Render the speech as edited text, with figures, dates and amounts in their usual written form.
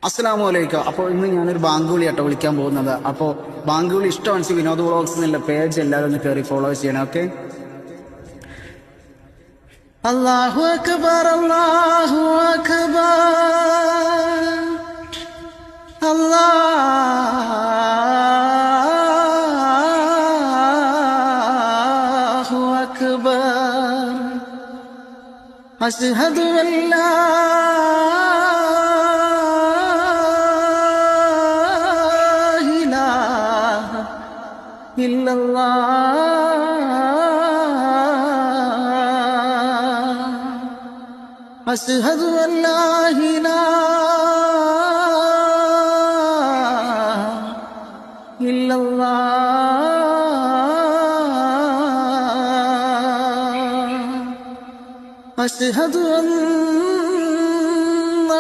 അസ്സലാമു അലൈക്കും. അപ്പോൾ ഇന്ന് ഞാനൊരു ബാങ്ക് വിളിയാട്ടോ വിളിക്കാൻ പോകുന്നത്. അപ്പോൾ ബാങ്ക് വിളി ഇഷ്ടമാണ് വിനോദ് വ്ളോഗ്സ് എന്നുള്ള പേജ് എല്ലാവരും ഒന്ന് കയറി ഫോളോ ചെയ്യണം. ഓക്കെ. അല്ലാഹു അക്ബർ, അല്ലാഹു അക്ബർ, അല്ലാഹു അക്ബർ, അശ്ഹദു അല്ലാ ഇല്ലല്ലാഹ്, അശ്ഹദു അല്ലാ ഇലാഹ ഇല്ലല്ലാഹ്, അശ്ഹദു അന്ന